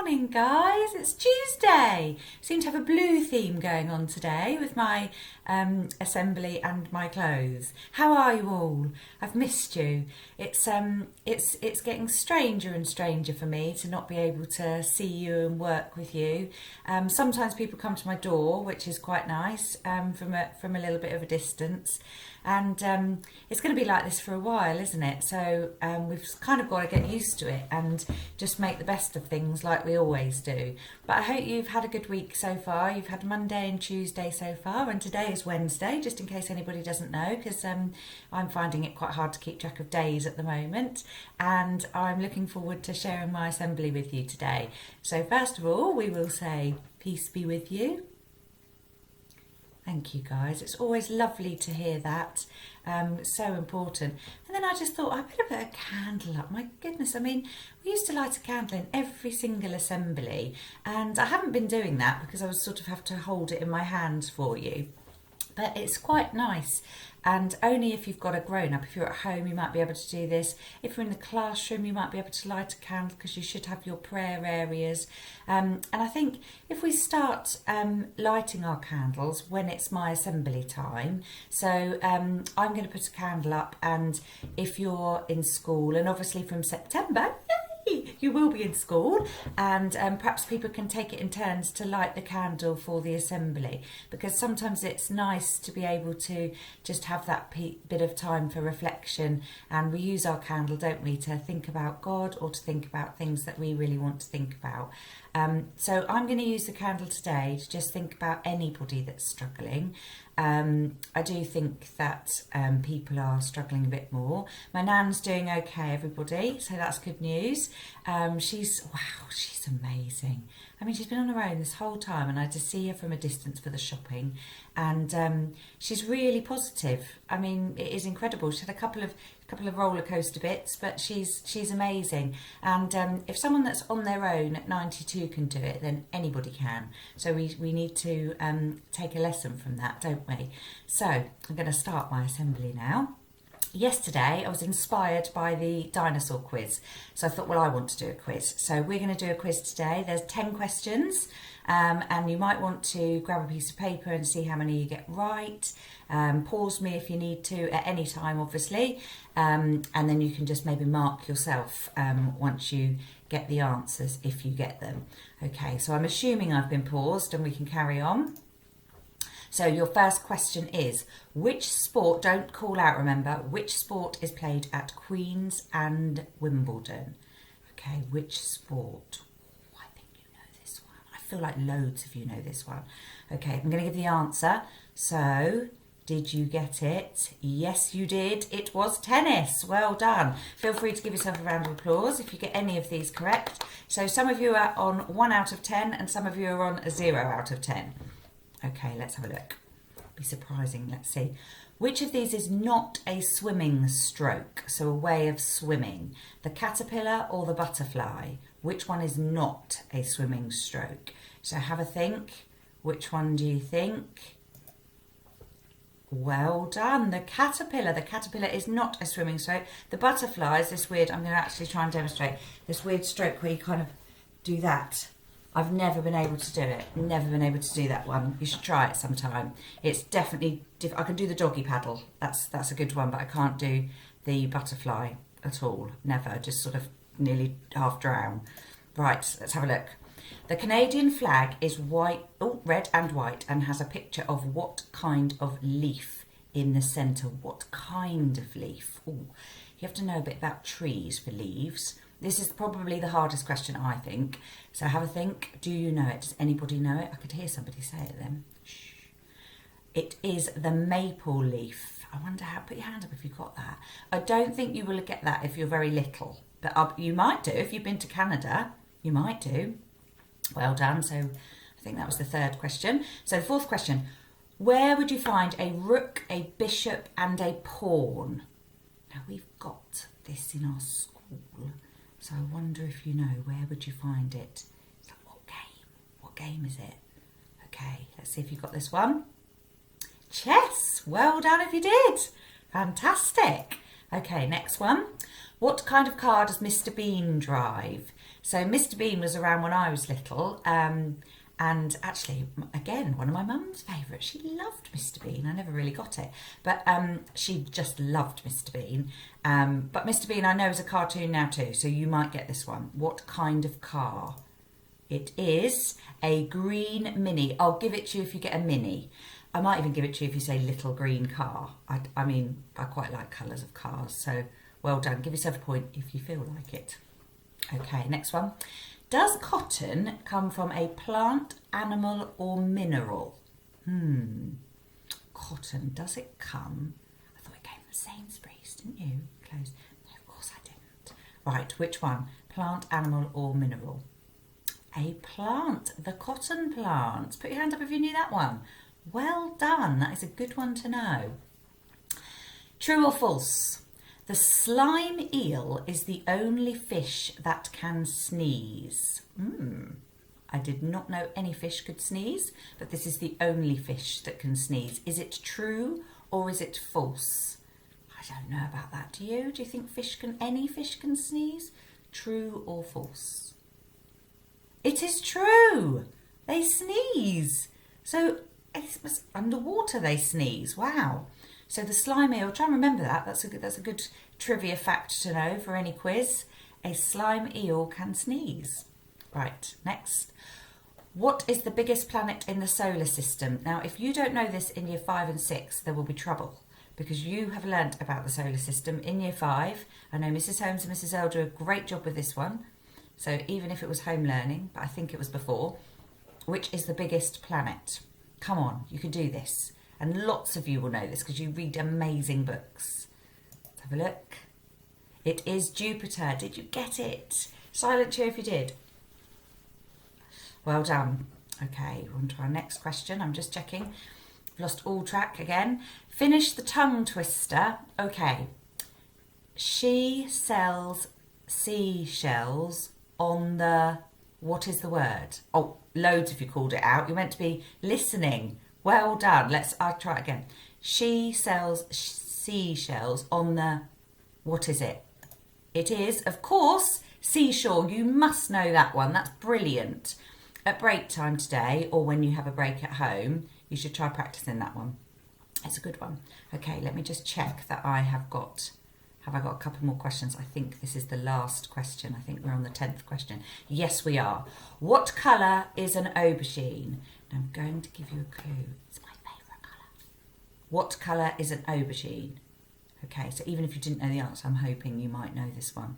morning, guys. It's Tuesday. Seem to have a blue theme going on today with my assembly and my clothes. How are you all? I've missed you. It's getting stranger and stranger for me to not be able to see you and work with you. Sometimes people come to my door, which is quite nice, from a little bit of a distance. And it's going to be like this for a while, isn't it? So we've kind of got to get used to it and just make the best of things like we always do. But I hope you've had a good week so far. You've had Monday and Tuesday so far, and today is Wednesday, just in case anybody doesn't know, because I'm finding it quite hard to keep track of days at the moment. And I'm looking forward to sharing my assembly with you today. So first of all, we will say peace be with you. Thank you, guys. It's always lovely to hear that. So important. And then I just thought, I better put a candle up. My goodness, I mean, we used to light a candle in every single assembly, and I haven't been doing that because I would sort of have to hold it in my hands for you. But it's quite nice, and only if you've got a grown-up. If you're at home, you might be able to do this. If you're in the classroom, you might be able to light a candle because you should have your prayer areas. And I think if we start lighting our candles when it's my assembly time, so I'm going to put a candle up, and if you're in school, and obviously from September, you will be in school, and perhaps people can take it in turns to light the candle for the assembly, because sometimes it's nice to be able to just have that bit of time for reflection, and we use our candle, don't we, to think about God or to think about things that we really want to think about. So I'm going to use the candle today to just think about anybody that's struggling. I do think that people are struggling a bit more. My nan's doing okay, everybody, so that's good news. She's amazing. I mean, she's been on her own this whole time, and I just see her from a distance for the shopping, and she's really positive. I mean, it is incredible. She had a couple of roller coaster bits, but she's amazing. And if someone that's on their own at 92 can do it, then anybody can. So we need to take a lesson from that, don't we? So I'm going to start my assembly now. Yesterday I was inspired by the dinosaur quiz, so I thought, well, I want to do a quiz, so we're going to do a quiz today. There's 10 questions, and you might want to grab a piece of paper and see how many you get right. Pause me if you need to at any time, obviously, and then you can just maybe mark yourself once you get the answers, if you get them. Okay, so I'm assuming I've been paused and we can carry on. So your first question is, which sport, don't call out, remember, which sport is played at Queen's and Wimbledon? Okay, which sport? Oh, I think you know this one. I feel like loads of you know this one. Okay, I'm going to give the answer. So, did you get it? Yes, you did. It was tennis. Well done. Feel free to give yourself a round of applause if you get any of these correct. So some of you are on 1 out of 10 and some of you are on a 0 out of 10. Okay, let's have a look. Be surprising. Let's see. Which of these is not a swimming stroke? So a way of swimming. The caterpillar or the butterfly? Which one is not a swimming stroke? So have a think. Which one do you think? Well done. The caterpillar. The caterpillar is not a swimming stroke. The butterfly is this weird, I'm going to actually try and demonstrate, this weird stroke where you kind of do that. I've never been able to do it. Never been able to do that one. You should try it sometime. It's definitely I can do the doggy paddle. That's a good one, but I can't do the butterfly at all. Never. Just sort of nearly half drown. Right, let's have a look. The Canadian flag is red and white, and has a picture of what kind of leaf in the centre? What kind of leaf? Ooh, you have to know a bit about trees for leaves. This is probably the hardest question, I think. So have a think. Do you know it? Does anybody know it? I could hear somebody say it then. Shh. It is the maple leaf. I wonder how, put your hand up if you got that. I don't think you will get that if you're very little, but you might do. If you've been to Canada, you might do. Well done. So I think that was the third question. So the fourth question, where would you find a rook, a bishop and a pawn? Now we've got this in our school. So I wonder if you know, where would you find it? It's like, what game? What game is it? Okay, let's see if you got this one. Chess. Well done if you did. Fantastic. Okay, next one. What kind of car does Mr. Bean drive? So Mr. Bean was around when I was little, and actually, again, one of my mum's favourites. She loved Mr. Bean. I never really got it, but she just loved Mr. Bean. But Mr. Bean, I know, is a cartoon now too, so you might get this one. What kind of car? It is a green Mini. I'll give it to you if you get a Mini. I might even give it to you if you say little green car. I mean, I quite like colours of cars, so well done. Give yourself a point if you feel like it. Okay, next one. Does cotton come from a plant, animal or mineral? Cotton, does it come? I thought it came from Sainsbury's, didn't you? Close. No, of course I didn't. Right, which one? Plant, animal or mineral? A plant, the cotton plant. Put your hand up if you knew that one. Well done, that is a good one to know. True or false? The slime eel is the only fish that can sneeze. I did not know any fish could sneeze, but this is the only fish that can sneeze. Is it true or is it false? I don't know about that. Do you? Do you think any fish can sneeze? True or false? It is true. They sneeze. So it's underwater they sneeze. Wow. So the slime eel, try and remember that. That's a good trivia fact to know for any quiz. A slime eel can sneeze. Right, next. What is the biggest planet in the solar system? Now, if you don't know this in year 5 and 6, there will be trouble because you have learnt about the solar system in year 5. I know Mrs. Holmes and Mrs. Earl do a great job with this one. So even if it was home learning, but I think it was before, which is the biggest planet? Come on, you can do this. And lots of you will know this because you read amazing books. Let's have a look. It is Jupiter. Did you get it? Silent cheer if you did. Well done. Okay, on to our next question. I'm just checking. I've lost all track again. Finish the tongue twister. Okay. She sells seashells on the... What is the word? Oh, loads of you called it out. You're meant to be listening. Well done. I'll try it again. She sells seashells on the... What is it? It is, of course, seashore. You must know that one. That's brilliant. At break time today, or when you have a break at home, you should try practicing that one. It's a good one. Okay, let me just check that I have got... Have I got a couple more questions? I think this is the last question. I think we're on the 10th question. Yes, we are. What colour is an aubergine? Now, I'm going to give you a clue. It's my favourite colour. What colour is an aubergine? Okay, so even if you didn't know the answer, I'm hoping you might know this one.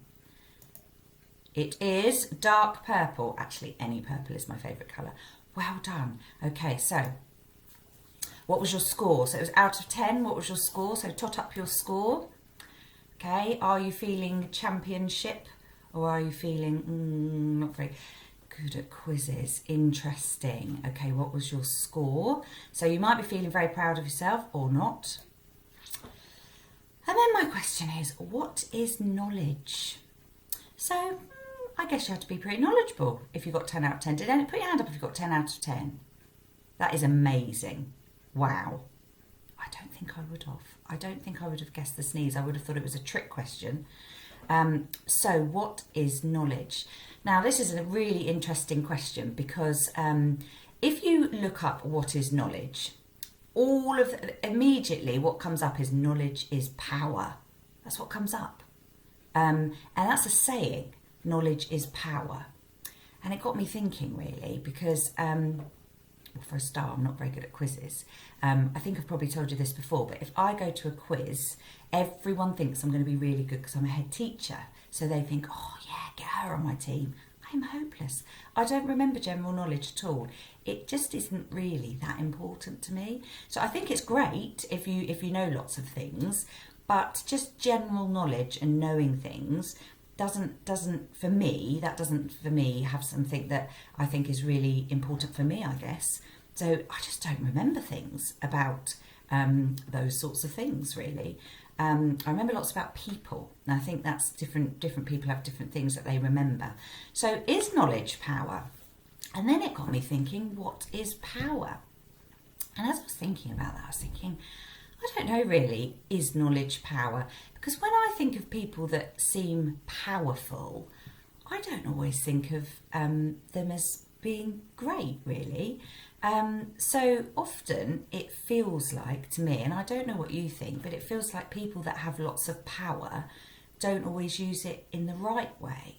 It is dark purple. Actually, any purple is my favourite colour. Well done. Okay, so what was your score? So it was out of 10. What was your score? So tot up your score. Okay, are you feeling championship or are you feeling not very good at quizzes? Interesting. Okay, what was your score? So you might be feeling very proud of yourself or not. And then my question is, what is knowledge? So I guess you have to be pretty knowledgeable if you got 10 out of 10. Did put your hand up if you got 10 out of 10. That is amazing. Wow. I don't think I would have. I don't think I would have guessed the sneeze. I would have thought it was a trick question. So what is knowledge? Now, this is a really interesting question because if you look up what is knowledge, immediately what comes up is knowledge is power. That's what comes up. And that's a saying, knowledge is power. And it got me thinking really because... well, for a start, I'm not very good at quizzes. I think I've probably told you this before, but if I go to a quiz, everyone thinks I'm going to be really good because I'm a head teacher. So they think, oh yeah, get her on my team. I'm hopeless. I don't remember general knowledge at all. It just isn't really that important to me. So I think it's great if you know lots of things, but just general knowledge and knowing things doesn't for me have something that I think is really important for me, I guess. So I just don't remember things about those sorts of things really. I remember lots about people, and I think that's different people have different things that they remember. So is knowledge power? And then it got me thinking, what is power? And as I was thinking about that, I was thinking, I don't know really, is knowledge power? Because when I think of people that seem powerful, I don't always think of them as being great, really. So often it feels like to me, and I don't know what you think, but it feels like people that have lots of power don't always use it in the right way.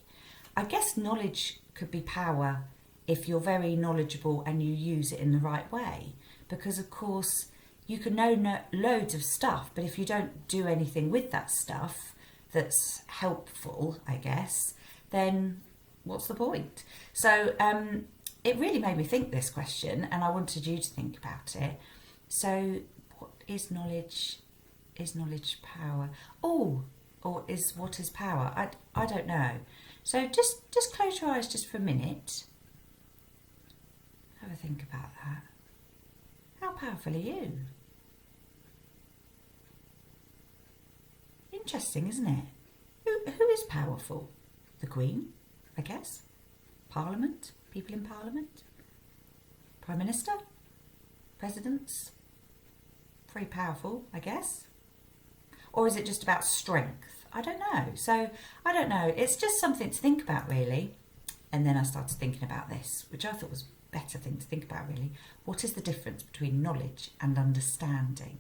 I guess knowledge could be power if you're very knowledgeable and you use it in the right way. Because, of course, you can know loads of stuff, but if you don't do anything with that stuff that's helpful, I guess, then what's the point? So it really made me think this question, and I wanted you to think about it. So what is knowledge? Is knowledge power? Oh, or what is power? I don't know. So just close your eyes just for a minute. Have a think about that. How powerful are you? Interesting, isn't it? Who is powerful? The Queen, I guess. Parliament, people in Parliament. Prime Minister, presidents. Very powerful, I guess. Or is it just about strength? I don't know. So I don't know. It's just something to think about, really. And then I started thinking about this, which I thought was a better thing to think about, really. What is the difference between knowledge and understanding?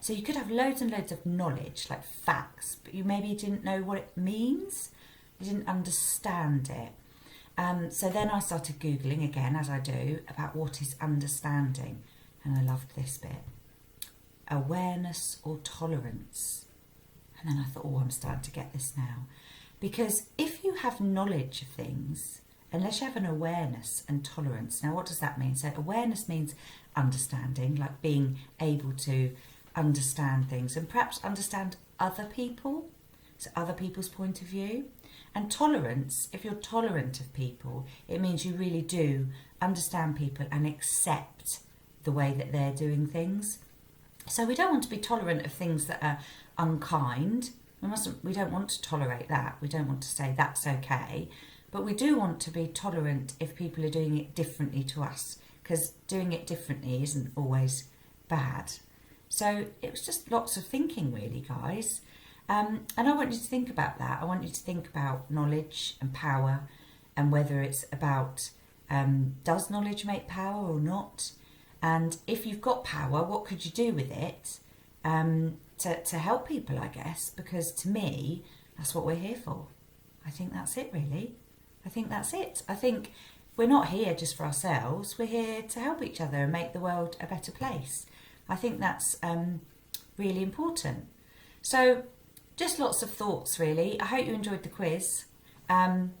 So you could have loads and loads of knowledge, like facts, but you maybe didn't know what it means. You didn't understand it. So then I started Googling again, as I do, about what is understanding. And I loved this bit. Awareness or tolerance. And then I thought, I'm starting to get this now. Because if you have knowledge of things, unless you have an awareness and tolerance, now what does that mean? So awareness means understanding, like being able to understand things and perhaps understand other people, so other people's point of view. And tolerance, if you're tolerant of people, it means you really do understand people and accept the way that they're doing things. So we don't want to be tolerant of things that are unkind. We don't want to tolerate that. We don't want to say that's okay. But we do want to be tolerant if people are doing it differently to us, because doing it differently isn't always bad. So it was just lots of thinking, really, guys. And I want you to think about that. I want you to think about knowledge and power, and whether it's about does knowledge make power or not? And if you've got power, what could you do with it to help people, I guess? Because to me, that's what we're here for. I think that's it, really. I think that's it. I think we're not here just for ourselves. We're here to help each other and make the world a better place. I think that's really important. So just lots of thoughts, really. I hope you enjoyed the quiz. And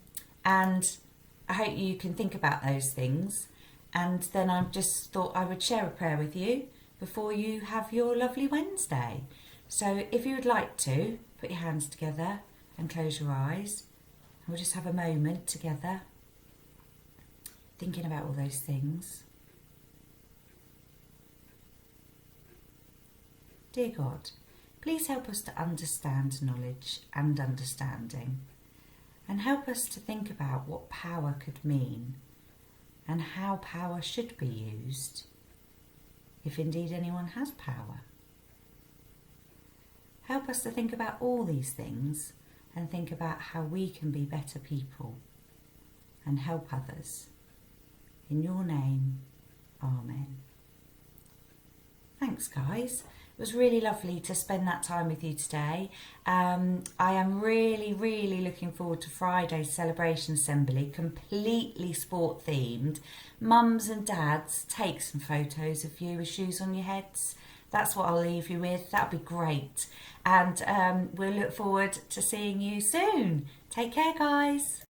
I hope you can think about those things. And then I just thought I would share a prayer with you before you have your lovely Wednesday. So if you would like to, put your hands together and close your eyes. And we'll just have a moment together, thinking about all those things. Dear God, please help us to understand knowledge and understanding, and help us to think about what power could mean and how power should be used, if indeed anyone has power. Help us to think about all these things and think about how we can be better people and help others. In your name, Amen. Thanks, guys. It was really lovely to spend that time with you today. I am really, really looking forward to Friday's celebration assembly, completely sport themed. Mums and dads, take some photos of you with shoes on your heads. That's what I'll leave you with. That'll be great. And we'll look forward to seeing you soon. Take care, guys.